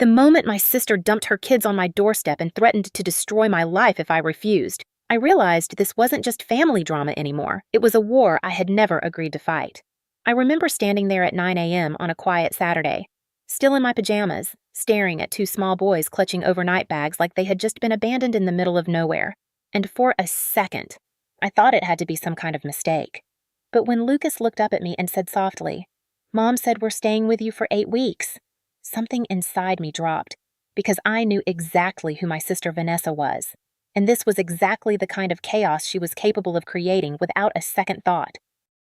The moment my sister dumped her kids on my doorstep and threatened to destroy my life if I refused, I realized this wasn't just family drama anymore. It was a war I had never agreed to fight. I remember standing there at 9 a.m. on a quiet Saturday, still in my pajamas, staring at two small boys clutching overnight bags like they had just been abandoned in the middle of nowhere. And for a second, I thought it had to be some kind of mistake. But when Lucas looked up at me and said softly, "Mom said we're staying with you for 8 weeks," something inside me dropped, because I knew exactly who my sister Vanessa was. And this was exactly the kind of chaos she was capable of creating without a second thought.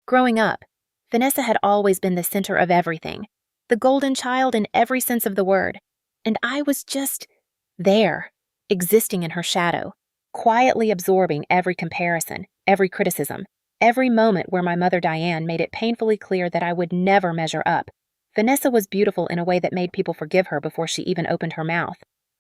Growing up, Vanessa had always been the center of everything, the golden child in every sense of the word. And I was just there, existing in her shadow, quietly absorbing every comparison, every criticism, every moment where my mother Diane made it painfully clear that I would never measure up. Vanessa was beautiful in a way that made people forgive her before she even opened her mouth,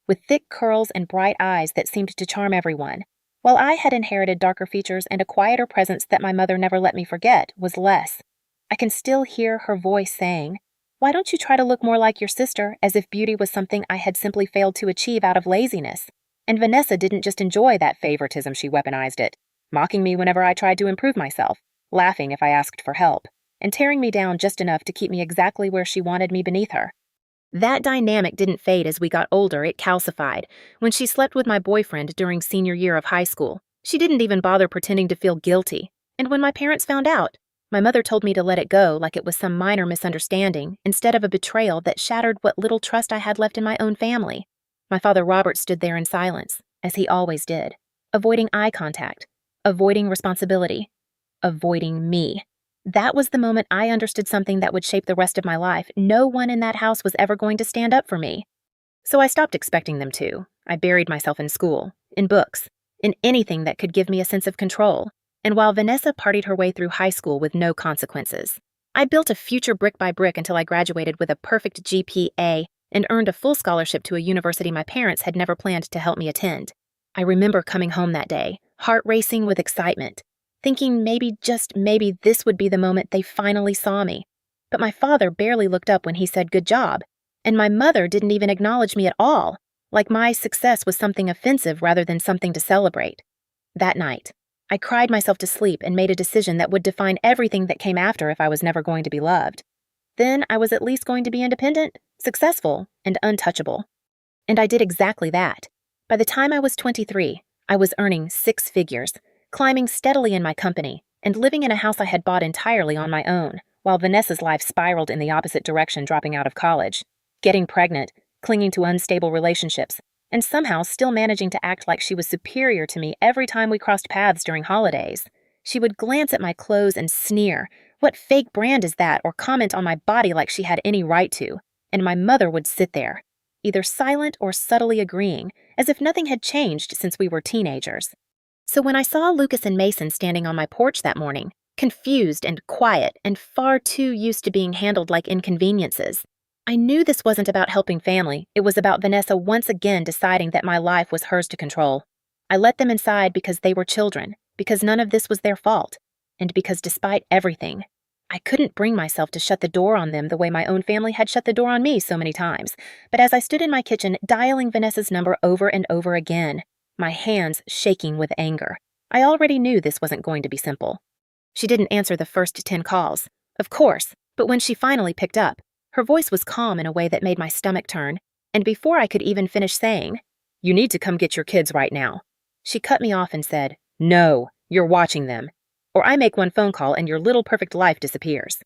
with thick curls and bright eyes that seemed to charm everyone, while I had inherited darker features and a quieter presence that my mother never let me forget was less. I can still hear her voice saying, "Why don't you try to look more like your sister," as if beauty was something I had simply failed to achieve out of laziness. And Vanessa didn't just enjoy that favoritism, she weaponized it, mocking me whenever I tried to improve myself, laughing if I asked for help, and tearing me down just enough to keep me exactly where she wanted me beneath her. That dynamic didn't fade as we got older, it calcified. When she slept with my boyfriend during senior year of high school, she didn't even bother pretending to feel guilty. And when my parents found out, my mother told me to let it go like it was some minor misunderstanding instead of a betrayal that shattered what little trust I had left in my own family. My father Robert stood there in silence, as he always did, avoiding eye contact, avoiding responsibility, avoiding me. That was the moment I understood something that would shape the rest of my life. No one in that house was ever going to stand up for me. So I stopped expecting them to. I buried myself in school, in books, in anything that could give me a sense of control. And while Vanessa partied her way through high school with no consequences, I built a future brick by brick until I graduated with a perfect GPA and earned a full scholarship to a university my parents had never planned to help me attend. I remember coming home that day, heart racing with excitement, thinking maybe, just maybe, this would be the moment they finally saw me. But my father barely looked up when he said good job, and my mother didn't even acknowledge me at all, like my success was something offensive rather than something to celebrate. That night, I cried myself to sleep and made a decision that would define everything that came after if I was never going to be loved. Then I was at least going to be independent, successful, and untouchable. And I did exactly that. By the time I was 23, I was earning 6 figures, climbing steadily in my company, and living in a house I had bought entirely on my own, while Vanessa's life spiraled in the opposite direction, dropping out of college, getting pregnant, clinging to unstable relationships, and somehow still managing to act like she was superior to me every time we crossed paths during holidays. She would glance at my clothes and sneer, "What fake brand is that?" or comment on my body like she had any right to, and my mother would sit there, either silent or subtly agreeing, as if nothing had changed since we were teenagers. So when I saw Lucas and Mason standing on my porch that morning, confused and quiet and far too used to being handled like inconveniences, I knew this wasn't about helping family. It was about Vanessa once again deciding that my life was hers to control. I let them inside because they were children, because none of this was their fault, and because despite everything, I couldn't bring myself to shut the door on them the way my own family had shut the door on me so many times. But as I stood in my kitchen dialing Vanessa's number over and over again, my hands shaking with anger, I already knew this wasn't going to be simple. She didn't answer the first 10 calls, of course, but when she finally picked up, her voice was calm in a way that made my stomach turn, and before I could even finish saying, "You need to come get your kids right now," she cut me off and said, "No, you're watching them. Or I make one phone call and your little perfect life disappears."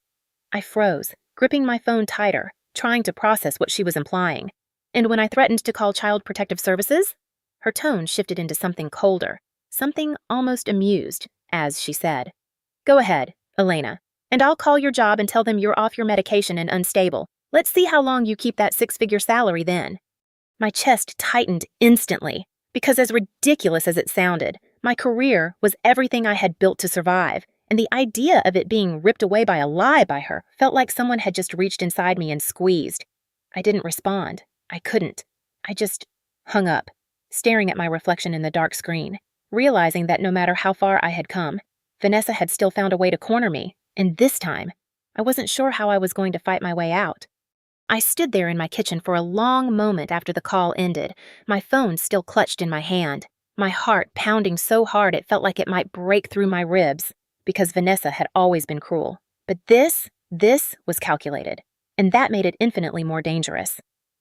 I froze, gripping my phone tighter, trying to process what she was implying. And when I threatened to call Child Protective Services, her tone shifted into something colder, something almost amused, as she said, "Go ahead, Elena, and I'll call your job and tell them you're off your medication and unstable. Let's see how long you keep that 6-figure salary then." My chest tightened instantly, because as ridiculous as it sounded, my career was everything I had built to survive, and the idea of it being ripped away by a lie by her felt like someone had just reached inside me and squeezed. I didn't respond. I couldn't. I just hung up, staring at my reflection in the dark screen, realizing that no matter how far I had come, Vanessa had still found a way to corner me, and this time, I wasn't sure how I was going to fight my way out. I stood there in my kitchen for a long moment after the call ended, my phone still clutched in my hand, my heart pounding so hard it felt like it might break through my ribs, because Vanessa had always been cruel. But this was calculated, and that made it infinitely more dangerous.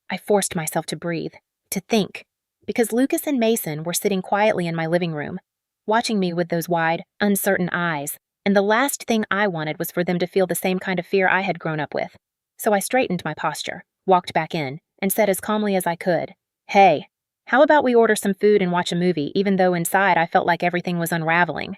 I forced myself to breathe, to think, because Lucas and Mason were sitting quietly in my living room, watching me with those wide, uncertain eyes, and the last thing I wanted was for them to feel the same kind of fear I had grown up with. So I straightened my posture, walked back in, and said as calmly as I could, "Hey, how about we order some food and watch a movie, even though inside I felt like everything was unraveling?"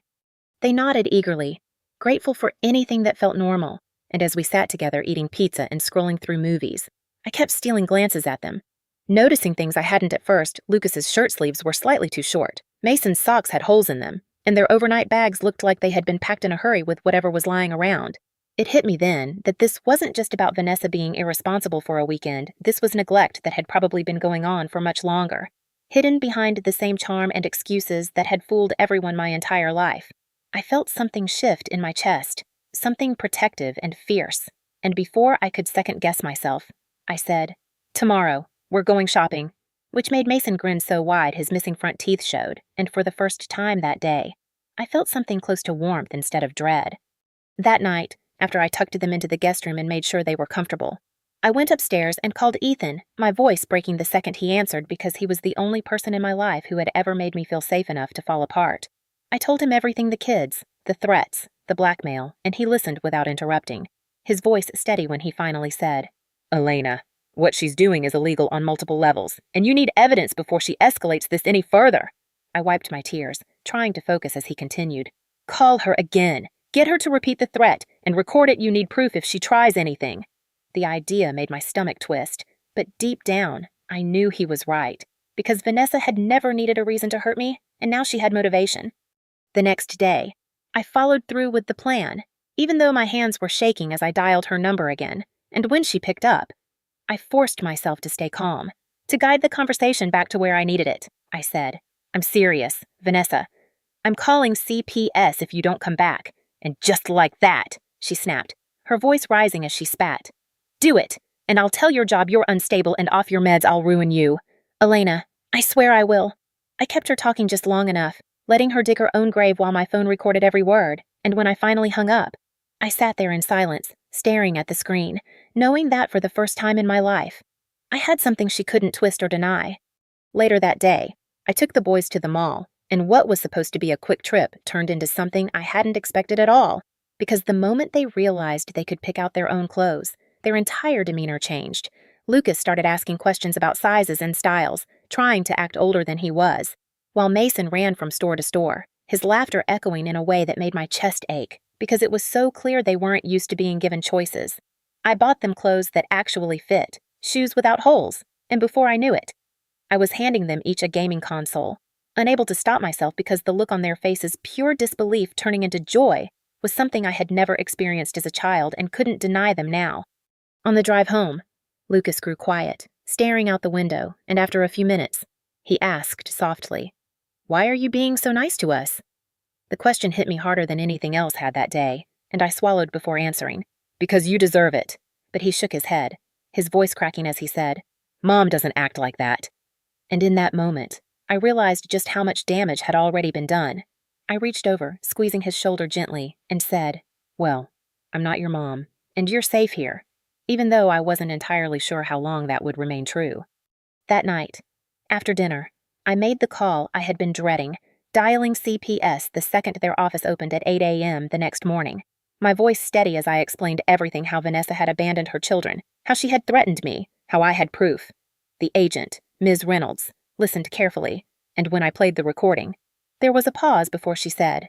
They nodded eagerly, grateful for anything that felt normal, and as we sat together eating pizza and scrolling through movies, I kept stealing glances at them. Noticing things I hadn't at first, Lucas's shirt sleeves were slightly too short, Mason's socks had holes in them, and their overnight bags looked like they had been packed in a hurry with whatever was lying around. It hit me then that this wasn't just about Vanessa being irresponsible for a weekend, this was neglect that had probably been going on for much longer, hidden behind the same charm and excuses that had fooled everyone my entire life. I felt something shift in my chest, something protective and fierce, and before I could second-guess myself, I said, "Tomorrow, we're going shopping," which made Mason grin so wide his missing front teeth showed, and for the first time that day, I felt something close to warmth instead of dread. That night, after I tucked them into the guest room and made sure they were comfortable, I went upstairs and called Ethan, my voice breaking the second he answered because he was the only person in my life who had ever made me feel safe enough to fall apart. I told him everything, the kids, the threats, the blackmail, and he listened without interrupting, his voice steady when he finally said, "Elena, what she's doing is illegal on multiple levels, and you need evidence before she escalates this any further." I wiped my tears, trying to focus as he continued. "Call her again. Get her to repeat the threat, and record it. You need proof if she tries anything." The idea made my stomach twist, but deep down, I knew he was right, because Vanessa had never needed a reason to hurt me, and now she had motivation. The next day, I followed through with the plan, even though my hands were shaking as I dialed her number again, and when she picked up, I forced myself to stay calm, to guide the conversation back to where I needed it. I said, "I'm serious, Vanessa. I'm calling CPS if you don't come back." And just like that, she snapped, her voice rising as she spat. "Do it, and I'll tell your job you're unstable and off your meds. I'll ruin you. Elena, I swear I will." I kept her talking just long enough, letting her dig her own grave while my phone recorded every word, and when I finally hung up, I sat there in silence, staring at the screen, knowing that for the first time in my life, I had something she couldn't twist or deny. Later that day, I took the boys to the mall, and what was supposed to be a quick trip turned into something I hadn't expected at all, because the moment they realized they could pick out their own clothes, their entire demeanor changed. Lucas started asking questions about sizes and styles, trying to act older than he was, while Mason ran from store to store, his laughter echoing in a way that made my chest ache, because it was so clear they weren't used to being given choices. I bought them clothes that actually fit, shoes without holes, and before I knew it, I was handing them each a gaming console, unable to stop myself because the look on their faces, pure disbelief turning into joy, was something I had never experienced as a child and couldn't deny them now. On the drive home, Lucas grew quiet, staring out the window, and after a few minutes, he asked softly, "Why are you being so nice to us?" The question hit me harder than anything else had that day, and I swallowed before answering, "Because you deserve it." But he shook his head, his voice cracking as he said, "Mom doesn't act like that." And in that moment, I realized just how much damage had already been done. I reached over, squeezing his shoulder gently, and said, "Well, I'm not your mom, and you're safe here," even though I wasn't entirely sure how long that would remain true. That night, after dinner, I made the call I had been dreading, dialing CPS the second their office opened at 8 a.m. the next morning, my voice steady as I explained everything: how Vanessa had abandoned her children, how she had threatened me, how I had proof. The agent, Ms. Reynolds, listened carefully, and when I played the recording, there was a pause before she said,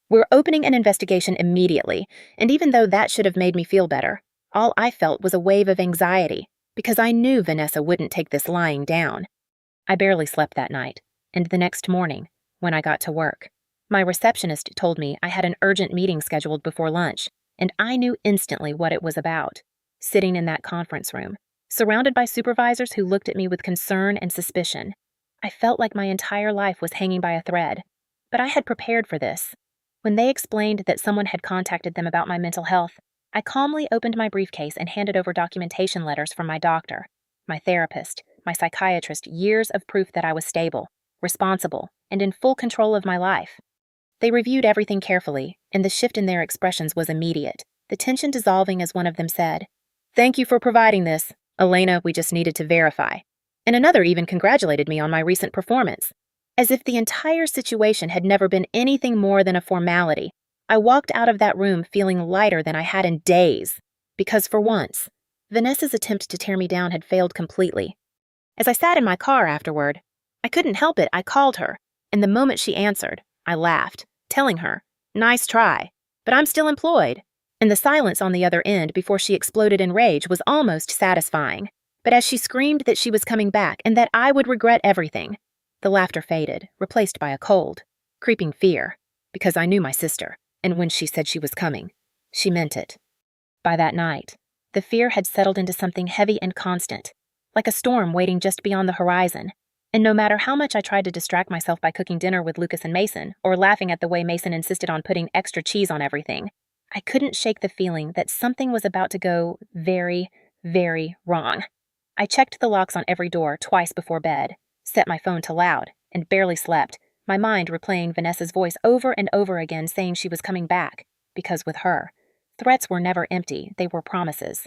"We're opening an investigation immediately," and even though that should have made me feel better, all I felt was a wave of anxiety, because I knew Vanessa wouldn't take this lying down. I barely slept that night, and the next morning, when I got to work, my receptionist told me I had an urgent meeting scheduled before lunch, and I knew instantly what it was about. Sitting in that conference room, surrounded by supervisors who looked at me with concern and suspicion, I felt like my entire life was hanging by a thread, but I had prepared for this. When they explained that someone had contacted them about my mental health, I calmly opened my briefcase and handed over documentation letters from my doctor, my therapist, my psychiatrist, years of proof that I was stable, responsible, and in full control of my life. They reviewed everything carefully, and the shift in their expressions was immediate, the tension dissolving as one of them said, "Thank you for providing this. Elena, we just needed to verify." And another even congratulated me on my recent performance. As if the entire situation had never been anything more than a formality, I walked out of that room feeling lighter than I had in days. Because for once, Vanessa's attempt to tear me down had failed completely. As I sat in my car afterward, I couldn't help it, I called her, and the moment she answered, I laughed, telling her, "Nice try, but I'm still employed." And the silence on the other end before she exploded in rage was almost satisfying. But as she screamed that she was coming back and that I would regret everything, the laughter faded, replaced by a cold, creeping fear, because I knew my sister, and when she said she was coming, she meant it. By that night, the fear had settled into something heavy and constant, like a storm waiting just beyond the horizon. And no matter how much I tried to distract myself by cooking dinner with Lucas and Mason, or laughing at the way Mason insisted on putting extra cheese on everything, I couldn't shake the feeling that something was about to go very, very wrong. I checked the locks on every door twice before bed, set my phone to loud, and barely slept, my mind replaying Vanessa's voice over and over again saying she was coming back, because with her, threats were never empty, they were promises.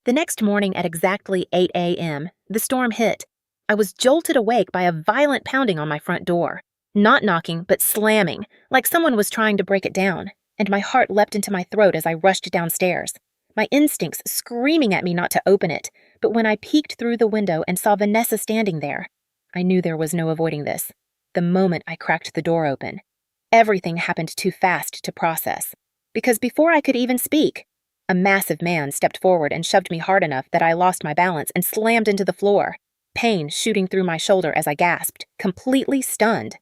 The next morning at exactly 8 a.m., the storm hit. I was jolted awake by a violent pounding on my front door. Not knocking, but slamming, like someone was trying to break it down, and my heart leapt into my throat as I rushed downstairs, my instincts screaming at me not to open it. But when I peeked through the window and saw Vanessa standing there, I knew there was no avoiding this. The moment I cracked the door open, everything happened too fast to process, because before I could even speak, a massive man stepped forward and shoved me hard enough that I lost my balance and slammed into the floor, pain shooting through my shoulder as I gasped, completely stunned.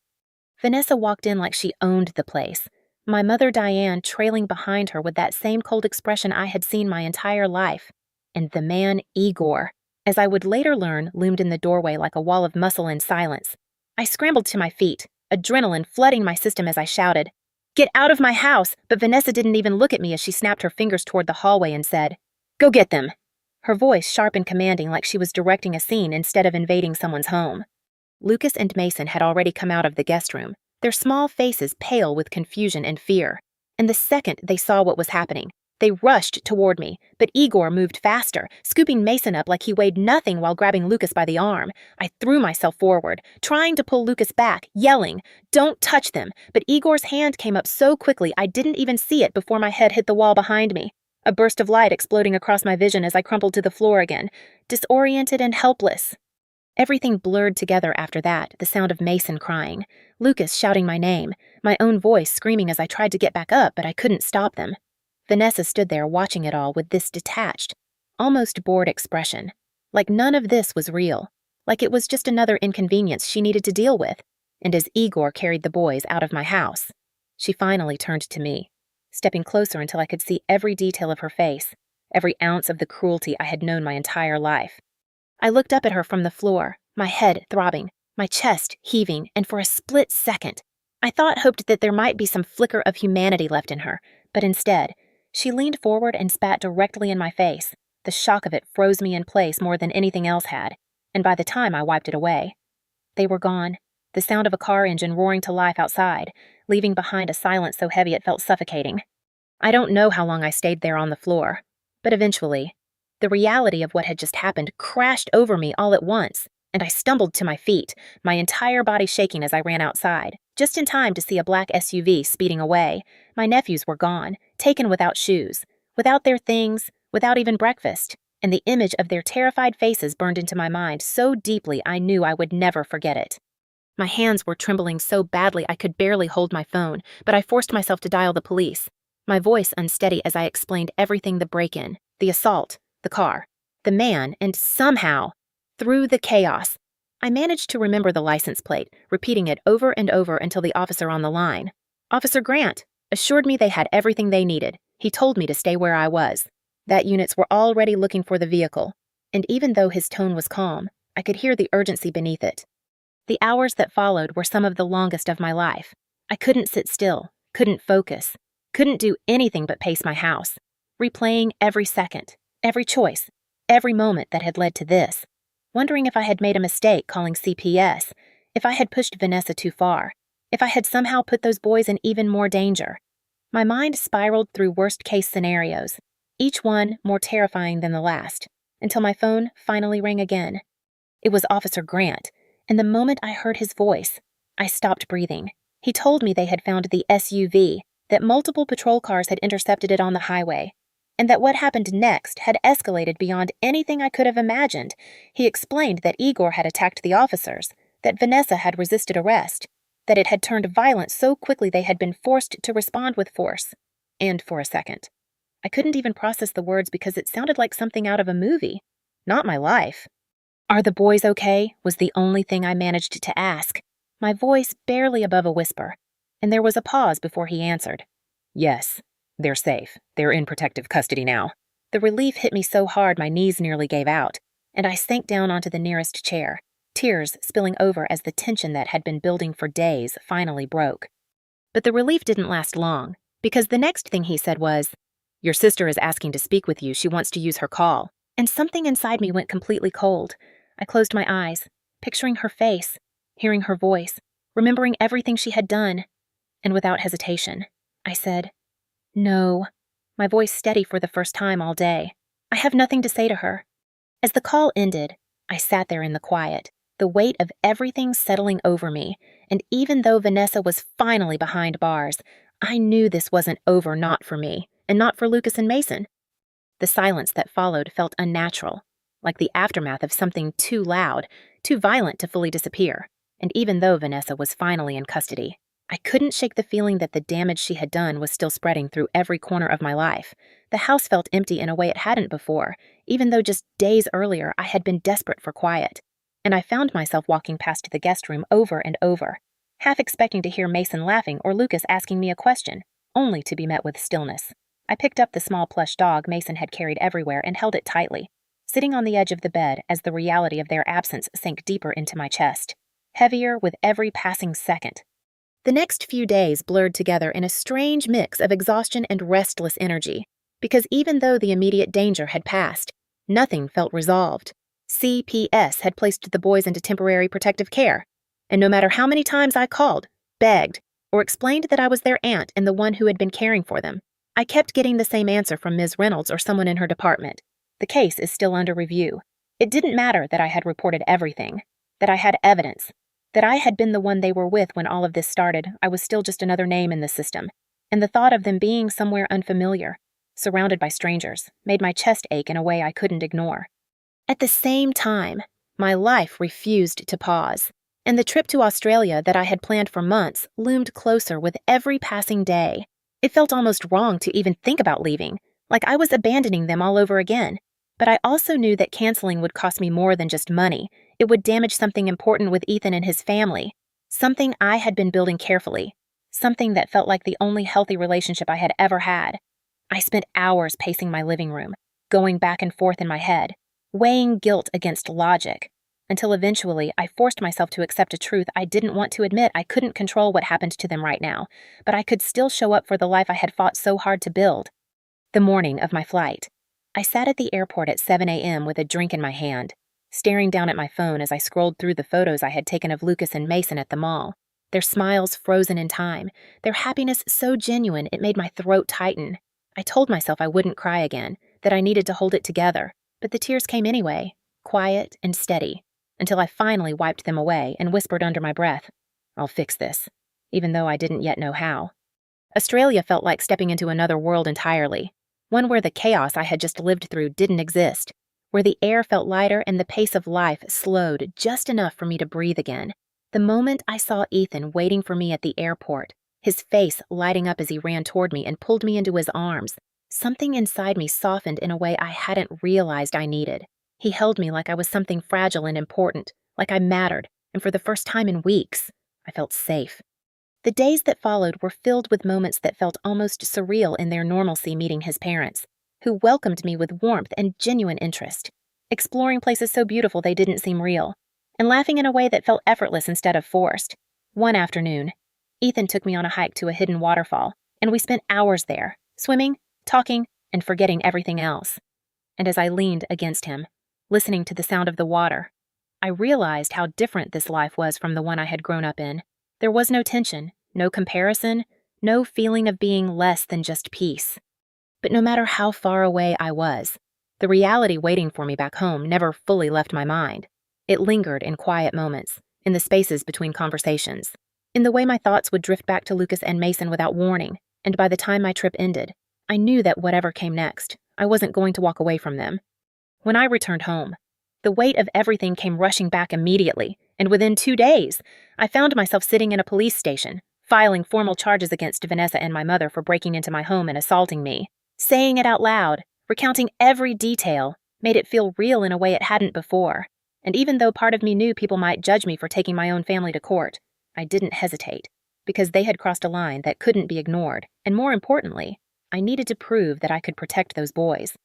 Vanessa walked in like she owned the place, my mother Diane trailing behind her with that same cold expression I had seen my entire life, and the man Igor, as I would later learn, loomed in the doorway like a wall of muscle and silence. I scrambled to my feet, adrenaline flooding my system as I shouted, "Get out of my house!" But Vanessa didn't even look at me as she snapped her fingers toward the hallway and said, "Go get them." Her voice sharp and commanding like she was directing a scene instead of invading someone's home. Lucas and Mason had already come out of the guest room, their small faces pale with confusion and fear. And the second they saw what was happening, they rushed toward me, but Igor moved faster, scooping Mason up like he weighed nothing while grabbing Lucas by the arm. I threw myself forward, trying to pull Lucas back, yelling, "Don't touch them!" But Igor's hand came up so quickly I didn't even see it before my head hit the wall behind me, a burst of light exploding across my vision as I crumpled to the floor again, disoriented and helpless. Everything blurred together after that, the sound of Mason crying, Lucas shouting my name, my own voice screaming as I tried to get back up, but I couldn't stop them. Vanessa stood there watching it all with this detached, almost bored expression, like none of this was real, like it was just another inconvenience she needed to deal with. And as Igor carried the boys out of my house, she finally turned to me, stepping closer until I could see every detail of her face, every ounce of the cruelty I had known my entire life. I looked up at her from the floor, my head throbbing, my chest heaving, and for a split second, I hoped that there might be some flicker of humanity left in her, but instead, she leaned forward and spat directly in my face. The shock of it froze me in place more than anything else had, and by the time I wiped it away, they were gone, the sound of a car engine roaring to life outside, leaving behind a silence so heavy it felt suffocating. I don't know how long I stayed there on the floor, but eventually, the reality of what had just happened crashed over me all at once, and I stumbled to my feet, my entire body shaking as I ran outside, just in time to see a black SUV speeding away. My nephews were gone, taken without shoes, without their things, without even breakfast, and the image of their terrified faces burned into my mind so deeply I knew I would never forget it. My hands were trembling so badly I could barely hold my phone, but I forced myself to dial the police, my voice unsteady as I explained everything: the break-in, the assault, the car, the man, and somehow, through the chaos, I managed to remember the license plate, repeating it over and over until the officer on the line, Officer Grant, assured me they had everything they needed. He told me to stay where I was, that units were already looking for the vehicle, and even though his tone was calm, I could hear the urgency beneath it. The hours that followed were some of the longest of my life. I couldn't sit still, couldn't focus, couldn't do anything but pace my house. replaying every second, every choice, every moment that had led to this, wondering if I had made a mistake calling CPS, if I had pushed Vanessa too far, if I had somehow put those boys in even more danger. My mind spiraled through worst-case scenarios, each one more terrifying than the last, until my phone finally rang again. It was Officer Grant, and the moment I heard his voice, I stopped breathing. He told me they had found the SUV, that multiple patrol cars had intercepted it on the highway, and that what happened next had escalated beyond anything I could have imagined. He explained that Igor had attacked the officers, that Vanessa had resisted arrest, that it had turned violent so quickly they had been forced to respond with force. And for a second, I couldn't even process the words because it sounded like something out of a movie, not my life. "Are the boys okay?" was the only thing I managed to ask, my voice barely above a whisper, and there was a pause before he answered. "Yes, they're safe. They're in protective custody now." The relief hit me so hard my knees nearly gave out, and I sank down onto the nearest chair, tears spilling over as the tension that had been building for days finally broke. But the relief didn't last long, because the next thing he said was, "Your sister is asking to speak with you. She wants to use her call." And something inside me went completely cold. I closed my eyes, picturing her face, hearing her voice, remembering everything she had done, and without hesitation, I said, "No," my voice steady for the first time all day. "I have nothing to say to her." As the call ended, I sat there in the quiet, the weight of everything settling over me, and even though Vanessa was finally behind bars, I knew this wasn't over, not for me, and not for Lucas and Mason. The silence that followed felt unnatural, like the aftermath of something too loud, too violent to fully disappear, and even though Vanessa was finally in custody, I couldn't shake the feeling that the damage she had done was still spreading through every corner of my life. The house felt empty in a way it hadn't before, even though just days earlier I had been desperate for quiet. And I found myself walking past the guest room over and over, half expecting to hear Mason laughing or Lucas asking me a question, only to be met with stillness. I picked up the small plush dog Mason had carried everywhere and held it tightly, sitting on the edge of the bed as the reality of their absence sank deeper into my chest, heavier with every passing second. The next few days blurred together in a strange mix of exhaustion and restless energy, because even though the immediate danger had passed, nothing felt resolved. CPS had placed the boys into temporary protective care, and no matter how many times I called, begged, or explained that I was their aunt and the one who had been caring for them, I kept getting the same answer from Ms. Reynolds or someone in her department. The case is still under review. It didn't matter that I had reported everything, that I had evidence, that I had been the one they were with when all of this started. I was still just another name in the system, and the thought of them being somewhere unfamiliar, surrounded by strangers, made my chest ache in a way I couldn't ignore. At the same time, my life refused to pause, and the trip to Australia that I had planned for months loomed closer with every passing day. It felt almost wrong to even think about leaving, like I was abandoning them all over again. But I also knew that canceling would cost me more than just money. It would damage something important with Ethan and his family, something I had been building carefully, something that felt like the only healthy relationship I had ever had. I spent hours pacing my living room, going back and forth in my head, weighing guilt against logic, until eventually I forced myself to accept a truth I didn't want to admit. I couldn't control what happened to them right now, but I could still show up for the life I had fought so hard to build. The morning of my flight, I sat at the airport at 7 a.m. with a drink in my hand, staring down at my phone as I scrolled through the photos I had taken of Lucas and Mason at the mall, their smiles frozen in time, their happiness so genuine it made my throat tighten. I told myself I wouldn't cry again, that I needed to hold it together, but the tears came anyway, quiet and steady, until I finally wiped them away and whispered under my breath, "I'll fix this," even though I didn't yet know how. Australia felt like stepping into another world entirely, one where the chaos I had just lived through didn't exist, where the air felt lighter and the pace of life slowed just enough for me to breathe again. The moment I saw Ethan waiting for me at the airport, his face lighting up as he ran toward me and pulled me into his arms, something inside me softened in a way I hadn't realized I needed. He held me like I was something fragile and important, like I mattered, and for the first time in weeks, I felt safe. The days that followed were filled with moments that felt almost surreal in their normalcy, meeting his parents, who welcomed me with warmth and genuine interest, exploring places so beautiful they didn't seem real, and laughing in a way that felt effortless instead of forced. One afternoon, Ethan took me on a hike to a hidden waterfall, and we spent hours there, swimming, talking, and forgetting everything else. And as I leaned against him, listening to the sound of the water, I realized how different this life was from the one I had grown up in. There was no tension, no comparison, no feeling of being less than just peace. But no matter how far away I was, the reality waiting for me back home never fully left my mind. It lingered in quiet moments, in the spaces between conversations, in the way my thoughts would drift back to Lucas and Mason without warning, and by the time my trip ended, I knew that whatever came next, I wasn't going to walk away from them. When I returned home, the weight of everything came rushing back immediately, and within 2 days, I found myself sitting in a police station, filing formal charges against Vanessa and my mother for breaking into my home and assaulting me. Saying it out loud, recounting every detail, made it feel real in a way it hadn't before. And even though part of me knew people might judge me for taking my own family to court, I didn't hesitate, because they had crossed a line that couldn't be ignored, and more importantly, I needed to prove that I could protect those boys.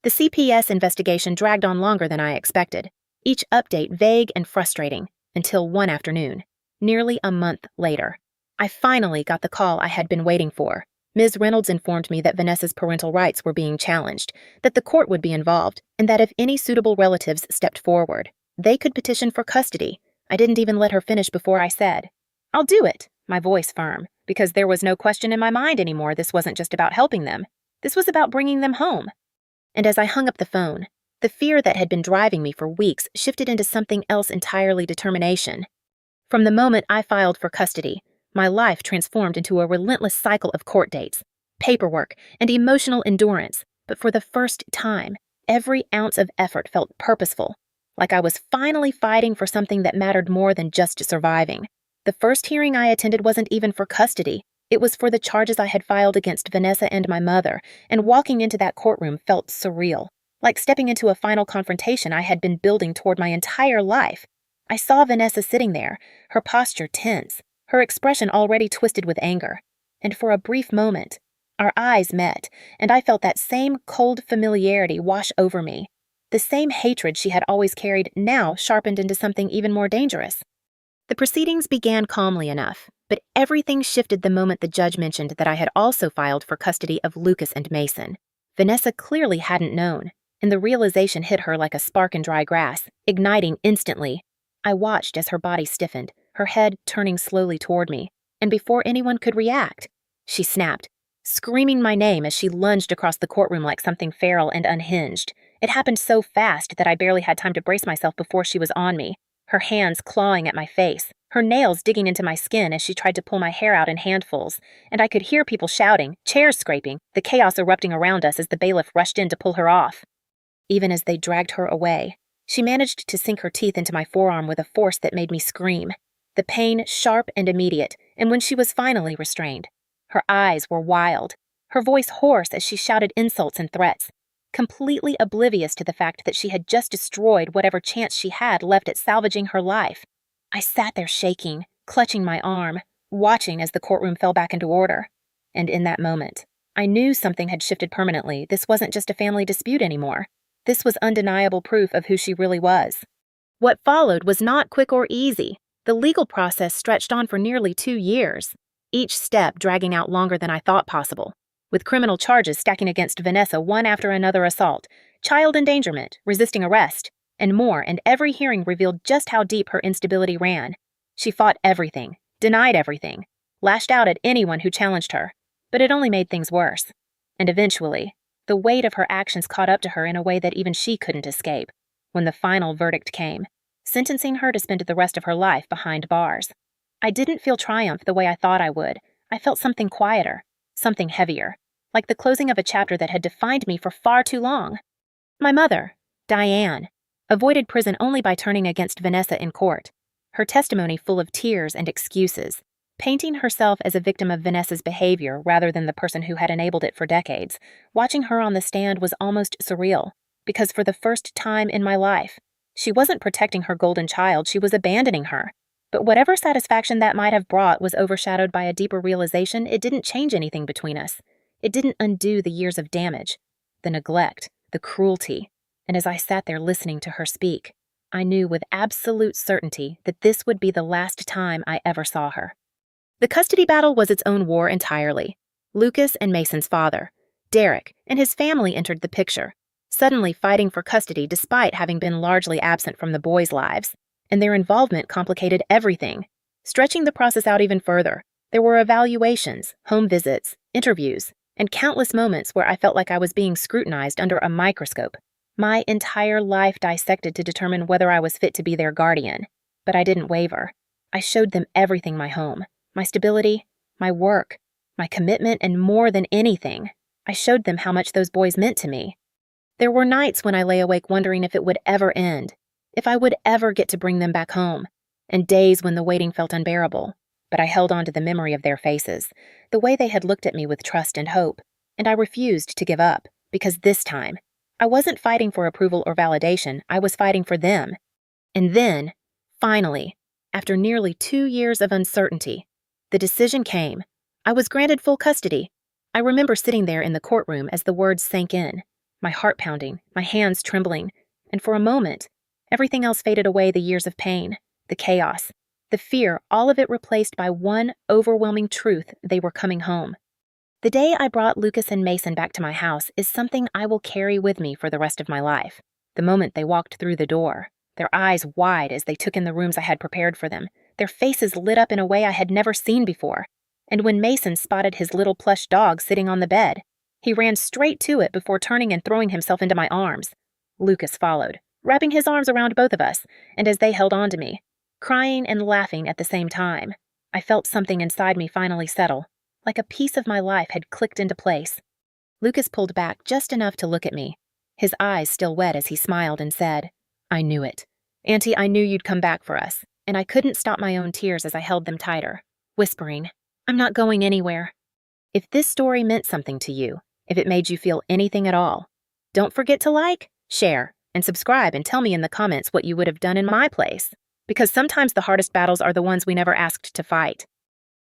The CPS investigation dragged on longer than I expected, each update vague and frustrating, until one afternoon, nearly a month later, I finally got the call I had been waiting for. Ms. Reynolds informed me that Vanessa's parental rights were being challenged, that the court would be involved, and that if any suitable relatives stepped forward, they could petition for custody. I didn't even let her finish before I said, "I'll do it," my voice firm, because there was no question in my mind anymore this wasn't just about helping them. This was about bringing them home. And as I hung up the phone, the fear that had been driving me for weeks shifted into something else entirely: determination. From the moment I filed for custody, my life transformed into a relentless cycle of court dates, paperwork, and emotional endurance, but for the first time, every ounce of effort felt purposeful, like I was finally fighting for something that mattered more than just surviving. The first hearing I attended wasn't even for custody. It was for the charges I had filed against Vanessa and my mother, and walking into that courtroom felt surreal, like stepping into a final confrontation I had been building toward my entire life. I saw Vanessa sitting there, her posture tense, her expression already twisted with anger, and for a brief moment, our eyes met, and I felt that same cold familiarity wash over me. The same hatred she had always carried now sharpened into something even more dangerous. The proceedings began calmly enough, but everything shifted the moment the judge mentioned that I had also filed for custody of Lucas and Mason. Vanessa clearly hadn't known, and the realization hit her like a spark in dry grass, igniting instantly. I watched as her body stiffened, her head turning slowly toward me, and before anyone could react, she snapped, screaming my name as she lunged across the courtroom like something feral and unhinged. It happened so fast that I barely had time to brace myself before she was on me, her hands clawing at my face, her nails digging into my skin as she tried to pull my hair out in handfuls, and I could hear people shouting, chairs scraping, the chaos erupting around us as the bailiff rushed in to pull her off. Even as they dragged her away, she managed to sink her teeth into my forearm with a force that made me scream. The pain sharp and immediate, and when she was finally restrained, her eyes were wild, her voice hoarse as she shouted insults and threats, completely oblivious to the fact that she had just destroyed whatever chance she had left at salvaging her life. I sat there shaking, clutching my arm, watching as the courtroom fell back into order. And in that moment, I knew something had shifted permanently. This wasn't just a family dispute anymore. This was undeniable proof of who she really was. What followed was not quick or easy. The legal process stretched on for nearly 2 years, each step dragging out longer than I thought possible, with criminal charges stacking against Vanessa one after another: assault, child endangerment, resisting arrest, and more, and every hearing revealed just how deep her instability ran. She fought everything, denied everything, lashed out at anyone who challenged her, but it only made things worse. And eventually, the weight of her actions caught up to her in a way that even she couldn't escape. When the final verdict came, sentencing her to spend the rest of her life behind bars, I didn't feel triumph the way I thought I would. I felt something quieter, something heavier, like the closing of a chapter that had defined me for far too long. My mother, Diane, avoided prison only by turning against Vanessa in court, her testimony full of tears and excuses, painting herself as a victim of Vanessa's behavior rather than the person who had enabled it for decades. Watching her on the stand was almost surreal, because for the first time in my life, she wasn't protecting her golden child, she was abandoning her. But whatever satisfaction that might have brought was overshadowed by a deeper realization it didn't change anything between us. It didn't undo the years of damage, the neglect, the cruelty. And as I sat there listening to her speak, I knew with absolute certainty that this would be the last time I ever saw her. The custody battle was its own war entirely. Lucas and Mason's father, Derek and his family entered the picture, suddenly fighting for custody despite having been largely absent from the boys' lives, and their involvement complicated everything. Stretching the process out even further, there were evaluations, home visits, interviews, and countless moments where I felt like I was being scrutinized under a microscope. My entire life dissected to determine whether I was fit to be their guardian. But I didn't waver. I showed them everything: my home, my stability, my work, my commitment, and more than anything, I showed them how much those boys meant to me. There were nights when I lay awake wondering if it would ever end, if I would ever get to bring them back home, and days when the waiting felt unbearable. But I held on to the memory of their faces, the way they had looked at me with trust and hope, and I refused to give up, because this time, I wasn't fighting for approval or validation, I was fighting for them. And then, finally, after nearly 2 years of uncertainty, the decision came. I was granted full custody. I remember sitting there in the courtroom as the words sank in, my heart pounding, my hands trembling, and for a moment, everything else faded away: the years of pain, the chaos, the fear, all of it replaced by one overwhelming truth: they were coming home. The day I brought Lucas and Mason back to my house is something I will carry with me for the rest of my life. The moment they walked through the door, their eyes wide as they took in the rooms I had prepared for them, their faces lit up in a way I had never seen before. And when Mason spotted his little plush dog sitting on the bed, he ran straight to it before turning and throwing himself into my arms. Lucas followed, wrapping his arms around both of us, and as they held on to me, crying and laughing at the same time, I felt something inside me finally settle, like a piece of my life had clicked into place. Lucas pulled back just enough to look at me, his eyes still wet as he smiled and said, "I knew it. Auntie, I knew you'd come back for us," and I couldn't stop my own tears as I held them tighter, whispering, "I'm not going anywhere." If this story meant something to you, if it made you feel anything at all, don't forget to like, share, and subscribe, and tell me in the comments what you would have done in my place. Because sometimes the hardest battles are the ones we never asked to fight.